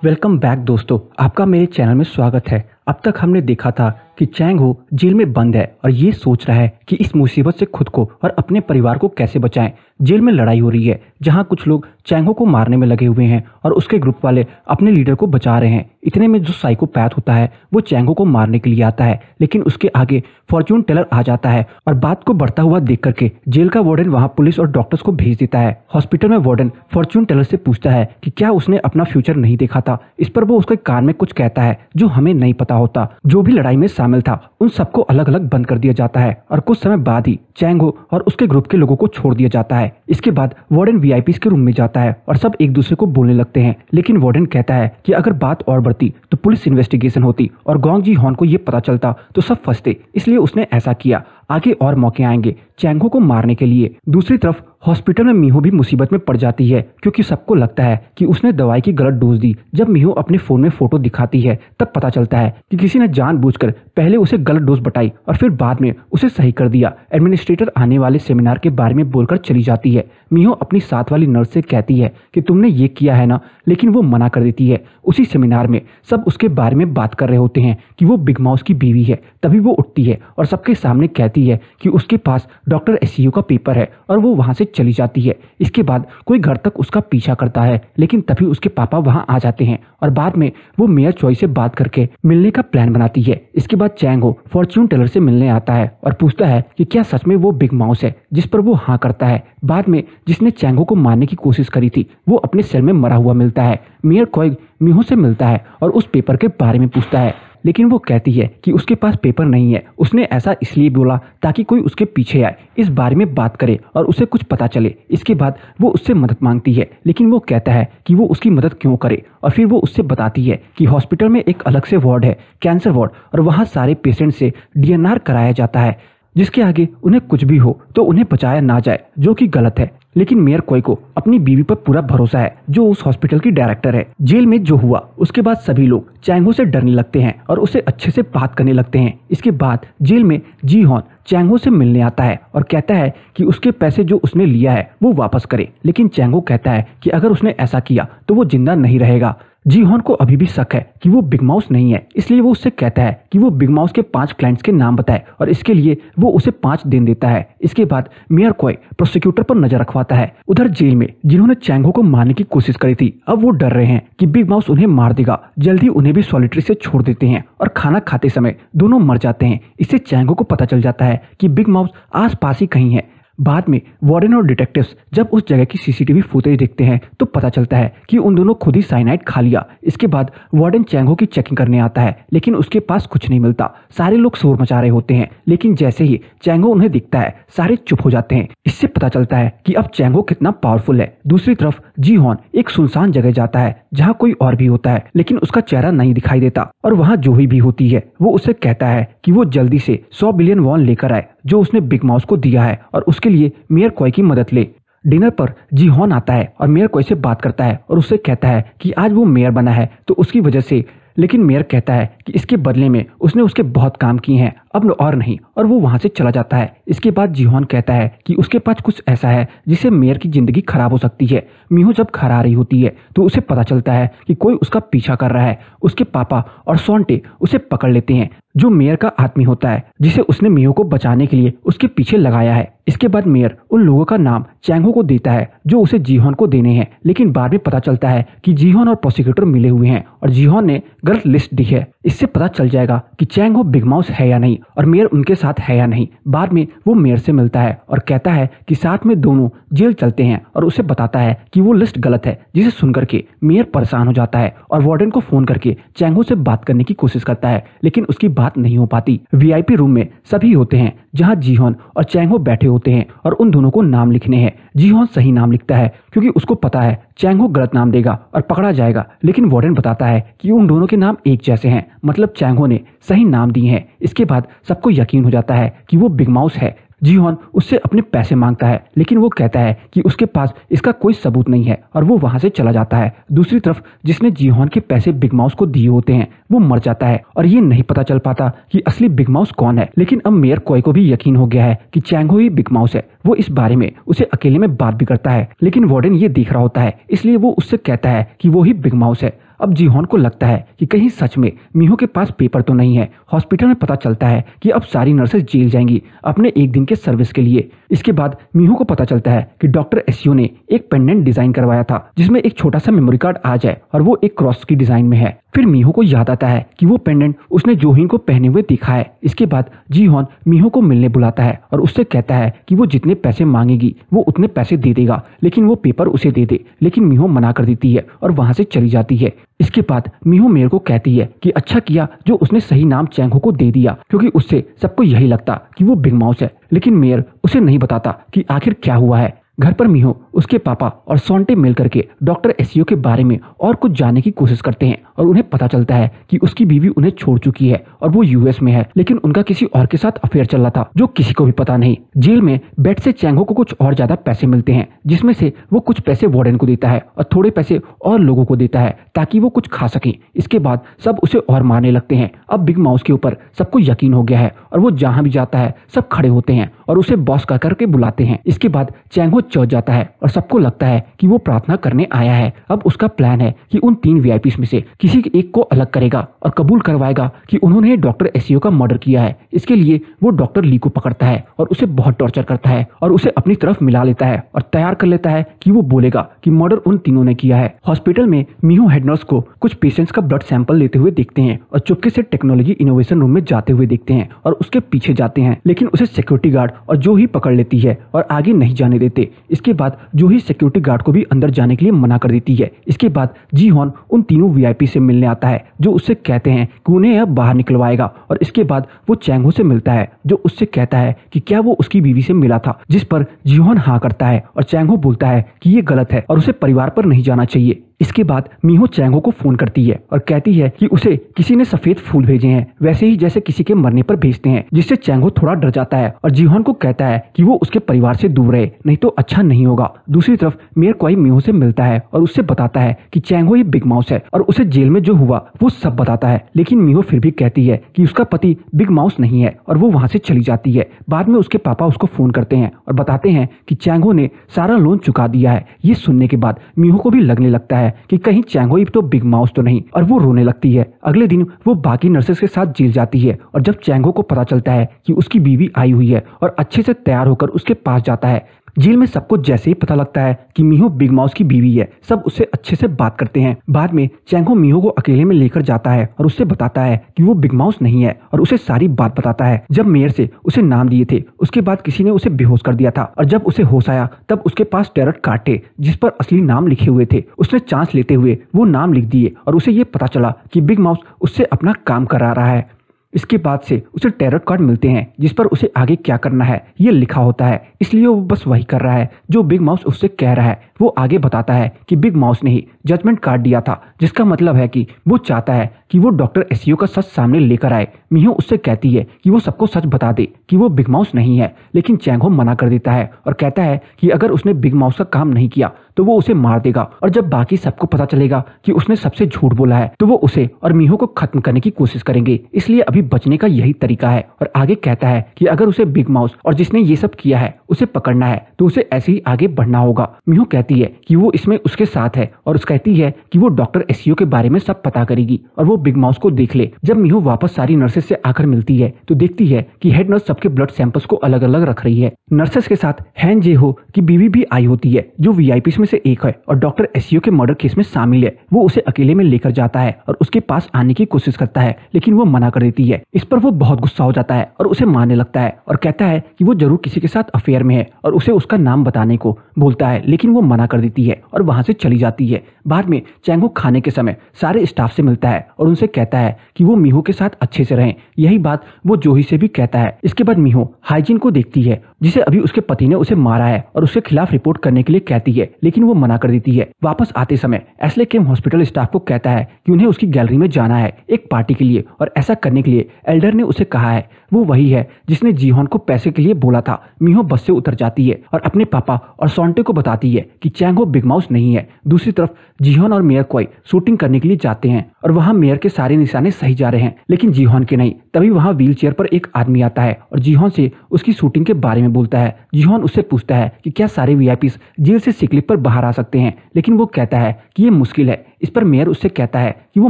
Welcome back दोस्तों, आपका मेरे चैनल में स्वागत है। अब तक हमने देखा था कि चैंग हो जेल में बंद है और ये सोच रहा है कि इस मुसीबत से खुद को और अपने परिवार को कैसे बचाएं। जेल में लड़ाई हो रही है जहां कुछ लोग चैंग हो को मारने में लगे हुए हैं और उसके ग्रुप वाले अपने लीडर को बचा रहे हैं। इतने में जो साइकोपैथ होता है वो चैंग हो को मारने के लिए आता है, लेकिन उसके आगे फॉर्च्यून टेलर आ जाता है और बात को बढ़ता हुआ देख करके जेल का वार्डन वहां पुलिस और डॉक्टर्स को भेज देता है। हॉस्पिटल में वार्डन फॉर्च्यून टेलर से पूछता है कि क्या उसने अपना फ्यूचर नहीं देखा था। इस पर वो उसके कान में कुछ कहता है जो हमें नहीं पता होता। जो भी लड़ाई में शामिल था उन सबको अलग अलग बंद कर दिया जाता है और कुछ समय बाद ही चैंग हो और उसके ग्रुप के लोगों को छोड़ दिया जाता है। इसके बाद वार्डन वीआईपीज के रूम में जाता है और सब एक दूसरे को बोलने लगते हैं, लेकिन वार्डन कहता है कि अगर बात और बढ़ती तो पुलिस इन्वेस्टिगेशन होती और गोंग जी हॉन को ये पता चलता तो सब फंसते, इसलिए उसने ऐसा किया। आगे और मौके आएंगे चैंग हो को मारने के लिए। दूसरी तरफ हॉस्पिटल में मीहो भी मुसीबत में पड़ जाती है क्योंकि सबको लगता है कि उसने दवाई की गलत डोज दी। जब मीहो अपने फोन में फोटो दिखाती है तब पता चलता है कि किसी ने जानबूझकर पहले उसे गलत डोज बताई और फिर बाद में उसे सही कर दिया। एडमिनिस्ट्रेटर आने वाले सेमिनार के बारे में बोलकर चली जाती है। मीहो अपनी साथ वाली नर्स से कहती है कि तुमने ये किया है ना, लेकिन वो मना कर देती है। उसी सेमिनार में सब उसके बारे में बात कर रहे होते हैं कि वो बिग माउस की बीवी है। तभी वो उठती है और सबके सामने कहती है कि उसके पास डॉक्टर एससीयू का पेपर है और वो वहां से चली जाती है। इसके बाद कोई घर तक उसका पीछा करता है, लेकिन तभी उसके पापा वहां आ जाते हैं और बाद में वो मेयर चॉइस से बात करके मिलने का प्लान बनाती है। इसके बाद चैंग हो फॉर्च्यून टेलर से मिलने आता है और पूछता है कि क्या सच में वो बिग माउस है, जिस पर वो हाँ करता है। बाद में जिसने चैंग हो को मारने की कोशिश करी थी वो अपने सेल में मरा हुआ मिलता है। मेयर कोई मीहो से मिलता है और उस पेपर के बारे में पूछता है, लेकिन वो कहती है कि उसके पास पेपर नहीं है। उसने ऐसा इसलिए बोला ताकि कोई उसके पीछे आए, इस बारे में बात करे और उसे कुछ पता चले। इसके बाद वो उससे मदद मांगती है, लेकिन वो कहता है कि वो उसकी मदद क्यों करे और फिर वो उससे बताती है कि हॉस्पिटल में एक अलग से वार्ड है, कैंसर वार्ड, और वहाँ सारे पेशेंट से डीएनआर कराया जाता है जिसके आगे उन्हें कुछ भी हो तो उन्हें बचाया ना जाए, जो कि गलत है। लेकिन मेयर कोई को अपनी बीवी पर पूरा भरोसा है जो उस हॉस्पिटल की डायरेक्टर है। जेल में जो हुआ उसके बाद सभी लोग चैंग हो से डरने लगते हैं और उसे अच्छे से बात करने लगते हैं। इसके बाद जेल में जी हॉन चैंग हो से मिलने आता है और कहता है कि उसके पैसे जो उसने लिया है वो वापस करे, लेकिन चैंग हो कहता है कि अगर उसने ऐसा किया तो वो जिंदा नहीं रहेगा। जी हॉन को अभी भी शक है कि वो बिग माउस नहीं है, इसलिए वो उससे कहता है कि वो बिग माउस के 5 क्लाइंट्स के नाम बताए और इसके लिए वो उसे 5 दिन देता है। इसके बाद मेयर कोई प्रोसिक्यूटर पर नजर रखवाता है। उधर जेल में जिन्होंने चैंग हो को मारने की कोशिश करी थी अब वो डर रहे हैं कि बिग माउस उन्हें मार देगा। जल्दी उन्हें भी सॉलिटरी से छोड़ देते हैं और खाना खाते समय दोनों मर जाते हैं। इससे चैंग हो को पता चल जाता है कि बिग माउस आस पास ही कहीं है। बाद में वार्डन और डिटेक्टिव्स जब उस जगह की सीसीटीवी फुटेज देखते हैं तो पता चलता है कि उन दोनों खुद ही साइनाइड खा लिया। इसके बाद वार्डन चैंग हो की चेकिंग करने आता है, लेकिन उसके पास कुछ नहीं मिलता। सारे लोग शोर मचा रहे होते हैं, लेकिन जैसे ही चैंग हो उन्हें दिखता है सारे चुप हो जाते हैं। इससे पता चलता है कि अब चैंग हो कितना पावरफुल है। दूसरी तरफ जी हॉन एक सुनसान जगह जाता है जहाँ कोई और भी होता है, लेकिन उसका चेहरा नहीं दिखाई देता और वहाँ जो भी होती है वो उसे कहता है कि वो जल्दी से 100 बिलियन वॉन लेकर आए जो उसने बिग माउस को दिया है और उसके लिए मेयर कोई की मदद ले। डिनर पर जी हॉन आता है और मेयर कोई से बात करता है और उससे कहता है कि आज वो मेयर बना है तो उसकी वजह से, लेकिन मेयर कहता है कि इसके बदले में उसने उसके बहुत काम किए हैं, अब और नहीं, और वो वहां से चला जाता है। इसके बाद जी हॉन कहता है कि उसके पास कुछ ऐसा है जिससे मेयर की जिंदगी खराब हो सकती है। मीहो जब घर आ रही होती है तो उसे पता चलता है कि कोई उसका पीछा कर रहा है। उसके पापा और सोंटे उसे पकड़ लेते हैं जो मेयर का आदमी होता है जिसे उसने मीहो को बचाने के लिए उसके पीछे लगाया है। इसके बाद मेयर उन लोगों का नाम चैंग हो को देता है जो उसे जी हॉन को देने हैं, लेकिन बाद में पता चलता है कि जी हॉन और प्रोसिक्यूटर मिले हुए हैं और जी हॉन ने गलत लिस्ट दी है। इससे पता चल जाएगा कि चैंग हो बिग माउस है या नहीं और मेयर उनके साथ है या नहीं। बाद में वो मेयर से मिलता है और कहता है कि साथ में दोनों जेल चलते हैं और उसे बताता है कि वो लिस्ट गलत है, जिसे सुनकर के मेयर परेशान हो जाता है और वार्डन को फोन करके चैंग हो से बात करने की कोशिश करता है, लेकिन उसकी बात नहीं हो पाती। वीआईपी रूम में सभी होते हैं जहां जी हॉन और चैंग हो बैठे होते हैं और उन दोनों को नाम लिखने हैं। जी हॉन सही नाम लिखता है क्योंकि उसको पता है चैंग हो गलत नाम देगा और पकड़ा जाएगा, लेकिन वार्डन बताता है कि उन दोनों के नाम एक जैसे हैं, मतलब चैंग हो ने सही नाम दिए हैं। इसके बाद सबको यकीन हो जाता है कि वो बिग माउस है। जी हॉन उससे अपने पैसे मांगता है, लेकिन वो कहता है कि उसके पास इसका कोई सबूत नहीं है और वो वहां से चला जाता है। दूसरी तरफ जिसने जी हॉन के पैसे बिग माउस को दिए होते हैं वो मर जाता है और ये नहीं पता चल पाता कि असली बिग माउस कौन है। लेकिन अब मेयर कोई को भी यकीन हो गया है कि चैंग हो ही बिग माउस है। वो इस बारे में उसे अकेले में बात भी करता है, लेकिन वार्डन ये देख रहा होता है, इसलिए वो उससे कहता है कि वो ही बिग माउस है। अब जीहॉन को लगता है कि कहीं सच में मीहो के पास पेपर तो नहीं है। हॉस्पिटल में पता चलता है कि अब सारी नर्सेज जेल जाएंगी अपने एक दिन के सर्विस के लिए। इसके बाद मीहो को पता चलता है कि डॉक्टर एसियो ने एक पेंडेंट डिजाइन करवाया था जिसमें एक छोटा सा मेमोरी कार्ड आ जाए और वो एक क्रॉस की डिजाइन में है। फिर मीहो को याद आता है कि वो पेंडेंट उसने जोहिन को पहने हुए देखा है। इसके बाद जीहॉन मीहो को मिलने बुलाता है और उससे कहता है कि वो जितने पैसे मांगेगी वो उतने पैसे दे देगा, लेकिन वो पेपर उसे दे दे। लेकिन मीहो मना कर देती है और वहां से चली जाती है। इसके बाद मीहो मेयर को कहती है कि अच्छा किया जो उसने सही नाम चैंग हो को दे दिया, क्योंकि उससे सबको यही लगता कि वो बिग माउस है। लेकिन मेयर उसे नहीं बताता कि आखिर क्या हुआ है। घर पर मीहो, उसके पापा और सोंटे मिल करके डॉक्टर एसियो के बारे में और कुछ जानने की कोशिश करते हैं और उन्हें पता चलता है कि उसकी बीवी उन्हें छोड़ चुकी है और वो यूएस में है, लेकिन उनका किसी और के साथ अफेयर चल रहा था जो किसी को भी पता नहीं। जेल में बेड से चैंगो को कुछ और ज्यादा पैसे मिलते हैं, जिसमें से वो कुछ पैसे वार्डन को देता है और थोड़े पैसे और लोगों को देता है ताकि वो कुछ खा सके। इसके बाद सब उसे और मारने लगते हैं। अब बिग माउस के ऊपर सबको यकीन हो गया है और वो जहां भी जाता है सब खड़े होते हैं और उसे बॉस कह करके बुलाते हैं। इसके बाद चैंगो चर्च जाता है और सबको लगता है कि वो प्रार्थना करने आया है। अब उसका प्लान है कि उन 3 वीआईपीज में से किसी एक को अलग करेगा और कबूल करवाएगा कि उन्होंने डॉक्टर एसियो का मर्डर किया है। इसके लिए वो डॉक्टर ली को पकड़ता है और उसे बहुत टॉर्चर करता है और उसे अपनी तरफ मिला लेता है और तैयार कर लेता है कि वो बोलेगा कि मर्डर उन तीनों ने किया है। हॉस्पिटल में मीहो हेड नर्स को कुछ पेशेंट्स का ब्लड सैंपल लेते हुए देखते हैं और चुपके से टेक्नोलॉजी इनोवेशन रूम में जाते हुए देखते हैं और उसके पीछे जाते हैं, लेकिन उसे सिक्योरिटी गार्ड और जो ही पकड़ लेती है और आगे नहीं जाने देते। इसके बाद जो ही सिक्योरिटी गार्ड को भी अंदर जाने के लिए मना कर देती है। इसके बाद जीहॉन उन तीनों वीआईपी से मिलने आता है जो उससे कहते हैं कि उन्हें अब बाहर निकलवाएगा और इसके बाद वो चैंगो से मिलता है जो उससे कहता है कि क्या वो उसकी बीवी से मिला था, जिस पर जीहॉन हाँ करता है और चैंगो बोलता है कि ये गलत है और उसे परिवार पर नहीं जाना चाहिए। इसके बाद मीहो चैंगो को फोन करती है और कहती है कि उसे किसी ने सफेद फूल भेजे हैं, वैसे ही जैसे किसी के मरने पर भेजते हैं, जिससे चैंगो थोड़ा डर जाता है और जीहॉन को कहता है कि वो उसके परिवार से दूर रहे, नहीं तो अच्छा नहीं होगा। दूसरी तरफ मेयर कोई मीहो से मिलता है और उससे बताता है कि चैंगो ये बिग माउस है और उसे जेल में जो हुआ वो सब बताता है। लेकिन मीहो फिर भी कहती है कि उसका पति बिग माउस नहीं है और वो वहां से चली जाती है। बाद में उसके पापा उसको फोन करते हैं और बताते हैं कि चैंगो ने सारा लोन चुका दिया है। ये सुनने के बाद मीहो को भी लगने लगता है कि कहीं चैंगो ही तो बिग माउस तो नहीं, और वो रोने लगती है। अगले दिन वो बाकी नर्सेस के साथ जेल जाती है और जब चैंगो को पता चलता है कि उसकी बीवी आई हुई है और अच्छे से तैयार होकर उसके पास जाता है। जेल में सबको जैसे ही पता लगता है कि मीहो बिग माउस की बीवी है, सब उससे अच्छे से बात करते हैं। बाद में चैंगो मीहो को अकेले में लेकर जाता है और उससे बताता है कि वो बिग माउस नहीं है और उसे सारी बात बताता है। जब मेयर से उसे नाम दिए थे उसके बाद किसी ने उसे बेहोश कर दिया था और जब उसे होश आया तब उसके पास टैरट कार्ड थे जिस पर असली नाम लिखे हुए थे। उसने चांस लेते हुए वो नाम लिख दिए और उसे ये पता चला कि बिग माउस उससे अपना काम करा रहा है। इसके बाद से उसे टैरट कार्ड मिलते हैं जिस पर उसे आगे क्या करना है ये लिखा होता है, इसलिए वो बस वही कर रहा है जो बिग माउस उससे कह रहा है। वो आगे बताता है कि बिग माउस ने ही जजमेंट कार्ड दिया था, जिसका मतलब है कि वो चाहता है कि वो डॉक्टर एसियो का सच सामने लेकर आए। मीहो उससे कहती है कि वो सबको सच बता दे कि वो बिग माउस नहीं है, लेकिन चैंगो मना कर देता है और कहता है कि अगर उसने बिग माउस का काम नहीं किया तो वो उसे मार देगा और जब बाकी सबको पता चलेगा कि उसने सबसे झूठ बोला है तो वो उसे और मीहो को खत्म करने की कोशिश करेंगे, इसलिए अभी बचने का यही तरीका है। और आगे कहता है कि अगर उसे बिग माउस और जिसने ये सब किया है उसे पकड़ना है तो उसे ऐसे ही आगे बढ़ना होगा। मीहो कहती है कि वो इसमें उसके साथ है और उस कहती है कि वो डॉक्टर एसियो के बारे में सब पता करेगी और वो बिग माउस को देख ले। जब मीहो वापस सारी नर्सेस से आकर मिलती है तो देखती है कि हेड नर्स सबके ब्लड सैंपल्स को अलग अलग रख रही है। नर्सेस के साथ हैन जे हो की बीवी भी आई होती है जो वीआईपी में से एक है और डॉक्टर एसियो के मर्डर केस में शामिल है। वो उसे अकेले में लेकर जाता है और उसके पास आने की कोशिश करता है, लेकिन वो मना कर देती है। इस पर वो बहुत गुस्सा हो जाता है और उसे मारने लगता है और कहता है कि वो जरूर किसी के साथ अफेयर में है और उसे उसका नाम बताने को बोलता है, लेकिन वो मना कर देती है और वहां से चली जाती है। बाद में चैंगो खाने के समय सारे स्टाफ से मिलता है और उनसे कहता है कि वो मीहो के साथ अच्छे से रहें। यही बात वो जोही से भी कहता है। इसके बाद मीहो हाइजीन को देखती है जिसे अभी उसके पति ने उसे मारा है और उसके खिलाफ रिपोर्ट करने के लिए कहती है, लेकिन वो मना कर देती है। वापस आते समय एस्ले किम हॉस्पिटल स्टाफ को कहता है कि उन्हें उसकी गैलरी में जाना है एक पार्टी के लिए और ऐसा करने के लिए एल्डर ने उसे कहा है वो वही है जिसने जीहॉन को पैसे के लिए बोला था। मीहो बस से उतर जाती है और अपने पापा और सोंटे को बताती है कि चैंगो बिग माउस नहीं है। दूसरी तरफ जीहॉन और मेयर कोई शूटिंग करने के लिए जाते हैं और वहाँ मेयर के सारे निशाने सही जा रहे हैं, लेकिन जीहॉन के नहीं। तभी वहाँ व्हील चेयर पर एक आदमी आता है और जीहॉन से उसकी शूटिंग के बारे में बोलता है। जीहॉन उससे पूछता है कि क्या सारे वीआईपीज जेल से सिक लीव पर बाहर आ सकते हैं, लेकिन वो कहता है कि ये मुश्किल है। इस पर मेयर उससे कहता है कि वो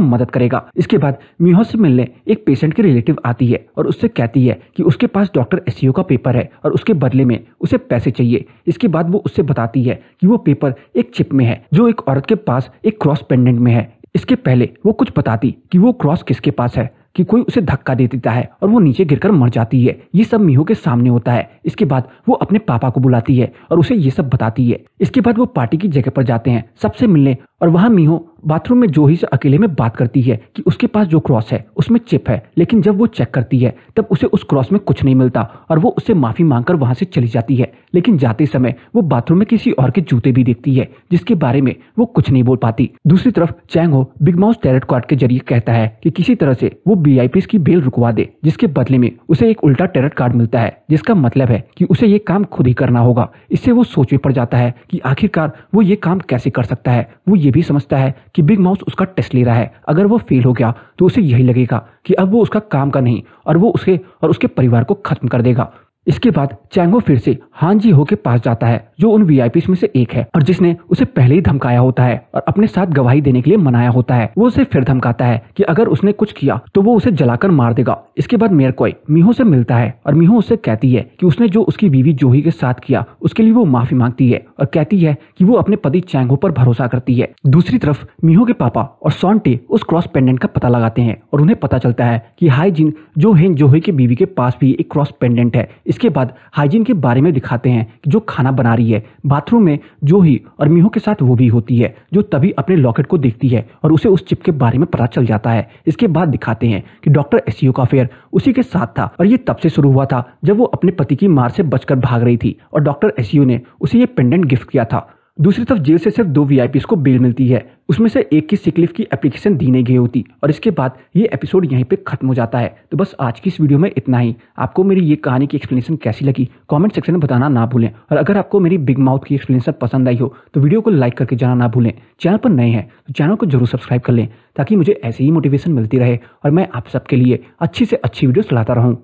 मदद करेगा। इसके बाद मीहो से मिलने एक पेशेंट की रिलेटिव आती है और उससे कहती है कि उसके पास डॉक्टर एसियो का पेपर है और उसके बदले में उसे पैसे चाहिए। इसके बाद वो उससे बताती है कि वो पेपर एक चिप में है जो एक औरत के पास एक क्रॉस पेंडेंट में है। इसके पहले वो कुछ बताती कि वो क्रॉस किसके पास है कि कोई उसे धक्का दे देता है और वो नीचे गिरकर मर जाती है। ये सब मीहो के सामने होता है। इसके बाद वो अपने पापा को बुलाती है और उसे ये सब बताती है। इसके बाद वो पार्टी की जगह पर जाते हैं सबसे मिलने और वहाँ मीहो बाथरूम में जोही से अकेले में बात करती है कि उसके पास जो क्रॉस है उसमें चिप है, लेकिन जब वो चेक करती है तब उसे उस क्रॉस में कुछ नहीं मिलता और वो उससे माफी मांगकर वहां से चली जाती है। लेकिन जाते समय वो बाथरूम में किसी और के जूते भी देखती है जिसके बारे में वो कुछ नहीं बोल पाती। दूसरी तरफ चैंग हो बिग माउस टैरट कार्ड के जरिए कहता है कि किसी तरह से वो वीआईपीज की बेल रुकवा दे, जिसके बदले में उसे एक उल्टा टैरट कार्ड मिलता है, जिसका मतलब है कि उसे ये काम खुद ही करना होगा। इससे वो सोच में पड़ जाता है कि आखिरकार वो ये काम कैसे कर सकता है। वो ये भी समझता है कि बिग माउस उसका टेस्ट ले रहा है। अगर वो फेल हो गया तो उसे यही लगेगा कि अब वो उसका काम का नहीं और वो उसे और उसके परिवार को खत्म कर देगा। इसके बाद चैंगो फिर से हान जी हो के पास जाता है जो उन वीआईपीज में से एक है और जिसने उसे पहले ही धमकाया होता है और अपने साथ गवाही देने के लिए मनाया होता है। वो उसे फिर धमकाता है कि अगर उसने कुछ किया तो वो उसे जलाकर मार देगा। इसके बाद मेयर कोई मीहो से मिलता है और मीहो उससे कहती है कि उसने जो उसकी बीवी जोही के साथ किया उसके लिए वो माफी मांगती है और कहती है कि वो अपने पति चैंगो पर भरोसा करती है। दूसरी तरफ मीहो के पापा और सॉन्टे उस क्रॉस पेंडेंट का पता लगाते हैं और उन्हें पता चलता है कि हाइजिन जो हेन जोही की बीवी के पास भी एक क्रॉस पेंडेंट है। इसके बाद हाइजीन के बारे में दिखाते हैं कि जो खाना बना रही है बाथरूम में जोही और मीहो के साथ वो भी होती है, जो तभी अपने लॉकेट को देखती है और उसे उस चिप के बारे में पता चल जाता है। इसके बाद दिखाते हैं कि डॉक्टर एसियो का अफेयर उसी के साथ था और ये तब से शुरू हुआ था जब वो अपने पति की मार से बचकर भाग रही थी और डॉक्टर एसियो ने उसे ये पेंडेंट गिफ्ट किया था। दूसरी तरफ जेल से सिर्फ 2 वीआईपीज को बेल मिलती है, उसमें से एक की सिक लीव की एप्लीकेशन दी नहीं गई होती और इसके बाद ये एपिसोड यहीं पे खत्म हो जाता है। तो बस आज की इस वीडियो में इतना ही। आपको मेरी ये कहानी की एक्सप्लेनेशन कैसी लगी कमेंट सेक्शन में बताना ना भूलें और अगर आपको मेरी बिग माउथ की एक्सप्लेनेशन पसंद आई हो तो वीडियो को लाइक करके जाना ना भूलें। चैनल पर नए हैं तो चैनल को जरूर सब्सक्राइब कर लें ताकि मुझे ऐसे ही मोटिवेशन मिलती रहे और मैं आप सबके लिए अच्छी से अच्छी वीडियोस लाता रहूँ।